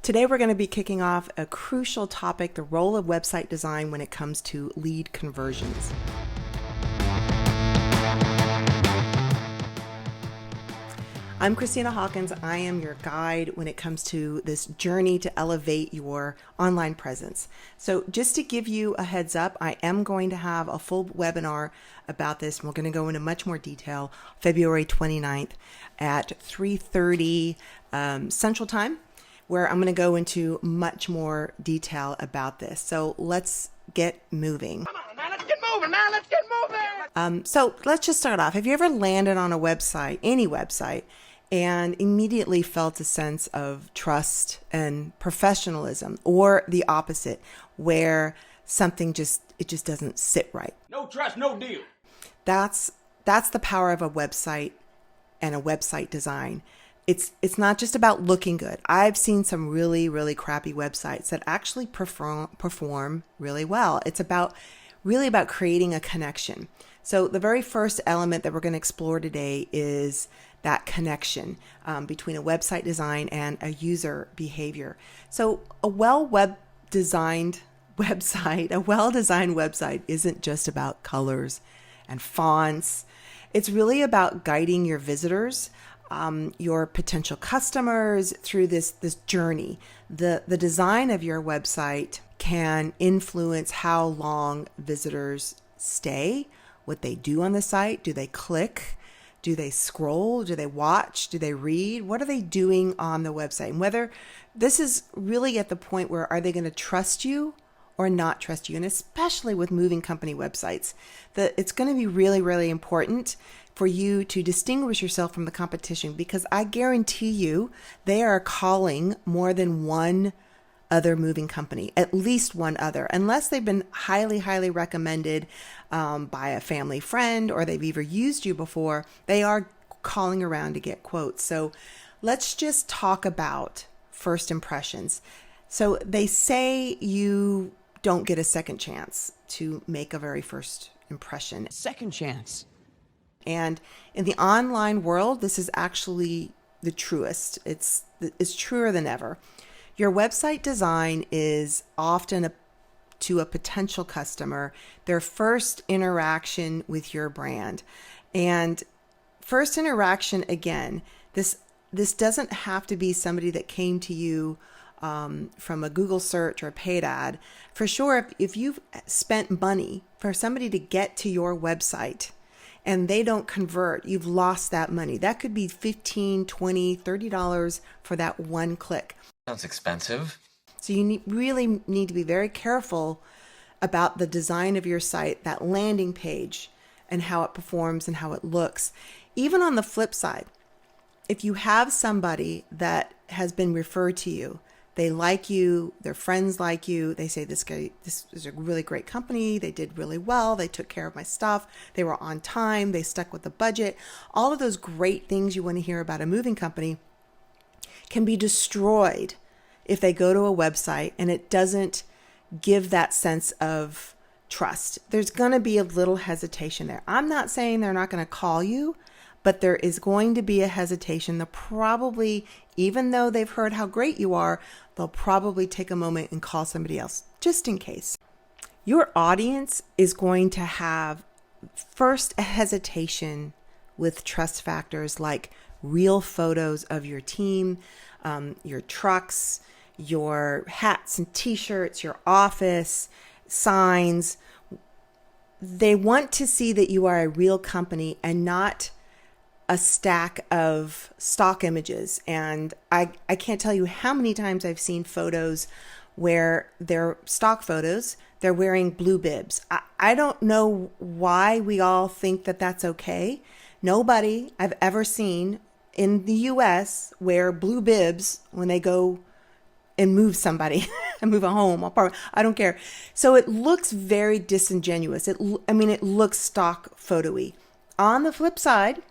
Today we're going to be kicking off a crucial topic, the role of website design when it comes to lead conversions. I'm Christina Hawkins. I am your guide when it comes to this journey to elevate your online presence. So just to give you a heads up, I am going to have a full webinar about this. We're going to go into much more detail February 29th at 3:30 Central Time, where I'm going to go into much more detail about this. So let's get moving. Come on, man, let's get moving, man. Let's get moving. So let's just start off. Have you ever landed on a website, any website, and immediately felt a sense of trust and professionalism, or the opposite, where something just doesn't sit right? No trust, no deal. That's the power of a website and a website design. It's not just about looking good. I've seen some really crappy websites that actually perform really well. It's really about creating a connection. So the very first element that we're going to explore today is that connection between a website design and a user behavior. So a well-designed website isn't just about colors and fonts. It's really about guiding your visitors, your potential customers through this journey. The design of your website can influence how long visitors stay, what they do on the site. Do they click? Do they scroll? Do they watch? Do they read? What are they doing on the website? And whether this is really at the point where are they going to trust you or not trust you? And especially with moving company websites, it's going to be really important for you to distinguish yourself from the competition, because I guarantee you they are calling more than one other moving company, at least one other, unless they've been highly recommended by a family friend, or they've either used you before. They are calling around to get quotes. So let's just talk about first impressions. So they say you don't get a second chance to make a very first impression. Second chance. And in the online world, this is actually the truest. It's truer than ever. Your website design is often to a potential customer, their first interaction with your brand. And first interaction, again, this doesn't have to be somebody that came to you from a Google search or a paid ad. For sure, if you've spent money for somebody to get to your website and they don't convert, you've lost that money. That could be $15, $20, $30 for that one click. Sounds expensive. So you really need to be very careful about the design of your site, that landing page, and how it performs and how it looks. Even on the flip side, if you have somebody that has been referred to you, they like you, their friends like you, they say this is a really great company, they did really well, they took care of my stuff, they were on time, they stuck with the budget, all of those great things you want to hear about a moving company can be destroyed if they go to a website and it doesn't give that sense of trust. There's going to be a little hesitation there. I'm not saying they're not going to call you, but there is going to be a hesitation. They'll probably, even though they've heard how great you are, they'll probably take a moment and call somebody else just in case. Your audience is going to have first a hesitation with trust factors like real photos of your team, your trucks, your hats and t-shirts, your office, signs. They want to see that you are a real company and not a stack of stock images. And I can't tell you how many times I've seen photos where they're stock photos, they're wearing blue bibs. I don't know why we all think that that's okay. Nobody I've ever seen in the US wear blue bibs when they go and move somebody and move a home, apartment. I don't care. So it looks very disingenuous. It looks stock photo-y. On the flip side,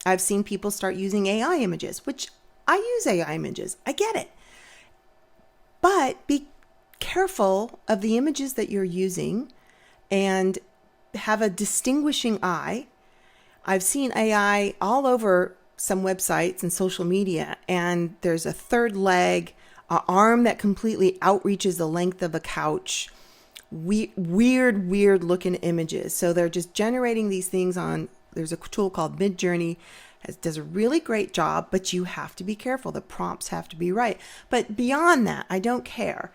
I've seen people start using AI images, which I use AI images. I get it. But be careful of the images that you're using and have a distinguishing eye. I've seen AI all over some websites and social media, and there's a third leg an arm that completely outreaches the length of a couch, weird looking images. So they're just generating these things on, there's a tool called Midjourney, does a really great job, but you have to be careful. The prompts have to be right. But beyond that, I don't care.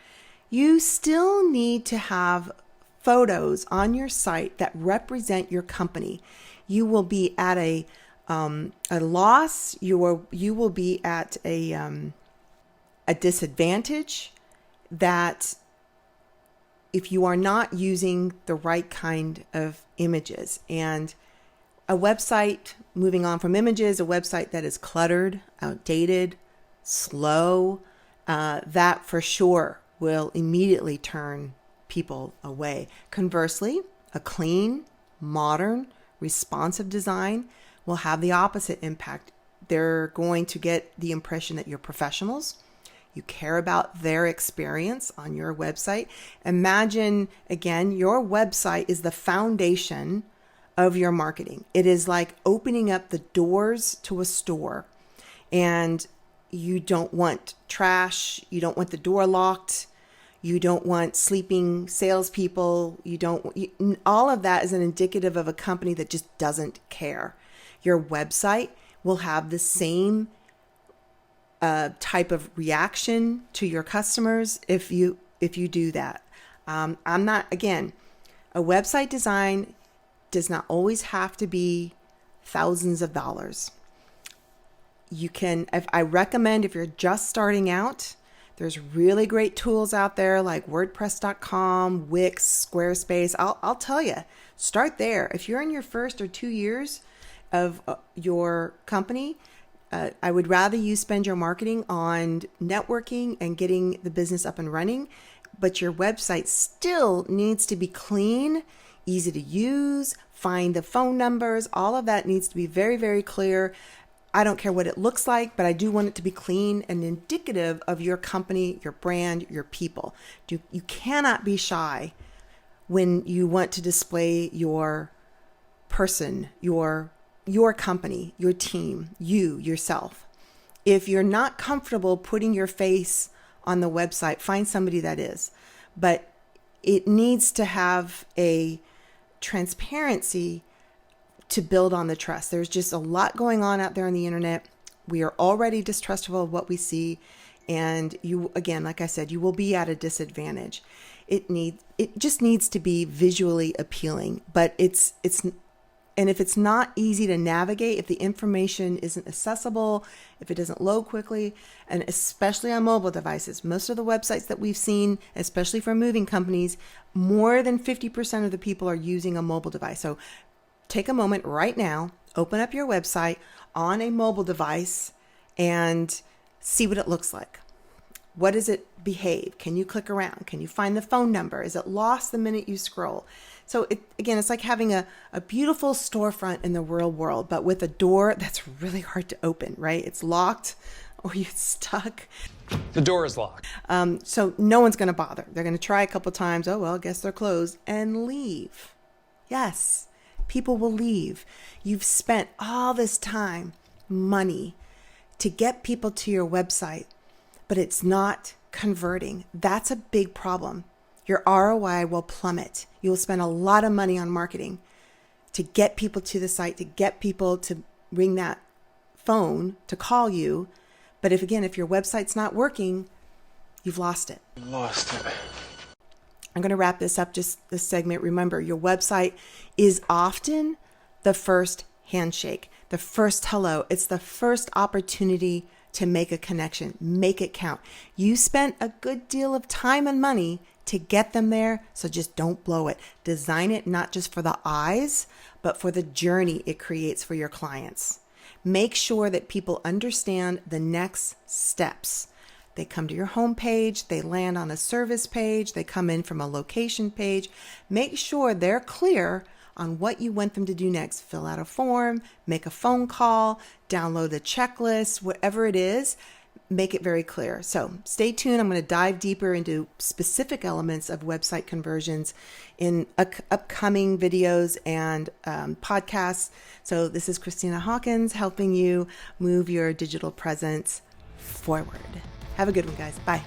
You still need to have photos on your site that represent your company. You will be at a loss. You will be at a disadvantage that if you are not using the right kind of images. And a website, moving on from images, a website that is cluttered, outdated, slow, that for sure will immediately turn people away. Conversely, a clean, modern, responsive design will have the opposite impact. They're going to get the impression that you're professionals. You care about their experience on your website. Imagine, again, your website is the foundation of your marketing. It is like opening up the doors to a store, and you don't want trash. You don't want the door locked. You don't want sleeping salespeople. All of that is an indicative of a company that just doesn't care. Your website will have the same type of reaction to your customers if you do that. A website design does not always have to be thousands of dollars. I recommend, if you're just starting out, there's really great tools out there like WordPress.com, Wix, Squarespace. I'll tell you, start there. If you're in your first or 2 years of your company, I would rather you spend your marketing on networking and getting the business up and running, but your website still needs to be clean, easy to use, find the phone numbers. All of that needs to be very, very clear. I don't care what it looks like, but I do want it to be clean and indicative of your company, your brand, your people. You cannot be shy when you want to display your person, your company, your team, yourself. If you're not comfortable putting your face on the website, find somebody that is. But it needs to have a transparency to build on the trust. There's just a lot going on out there on the internet. We are already distrustful of what we see. And you, again, like I said, you will be at a disadvantage. It just needs to be visually appealing, but and if it's not easy to navigate, if the information isn't accessible, if it doesn't load quickly, and especially on mobile devices, most of the websites that we've seen, especially for moving companies, more than 50% of the people are using a mobile device. So take a moment right now, open up your website on a mobile device and see what it looks like. What does it behave? Can you click around? Can you find the phone number? Is it lost the minute you scroll? So it's like having a beautiful storefront in the real world, but with a door that's really hard to open, right? It's locked or you're stuck. The door is locked. So no one's going to bother. They're going to try a couple times. Oh, well, I guess they're closed, and leave. Yes, people will leave. You've spent all this time, money to get people to your website, but it's not converting. That's a big problem. Your ROI will plummet. You will spend a lot of money on marketing to get people to the site, to get people to ring that phone to call you. But if your website's not working, you've lost it. Lost it. I'm going to wrap this up, just this segment. Remember, your website is often the first handshake, the first hello. It's the first opportunity to make a connection, make it count. You spent a good deal of time and money to get them there, so just don't blow it. Design it not just for the eyes, but for the journey it creates for your clients. Make sure that people understand the next steps. They come to your homepage, they land on a service page, they come in from a location page. Make sure they're clear on what you want them to do next. Fill out a form, make a phone call, download a checklist, whatever it is. Make it very clear. So stay tuned. I'm going to dive deeper into specific elements of website conversions in upcoming videos and podcasts. So this is Christina Hawkins helping you move your digital presence forward. Have a good one, guys. Bye.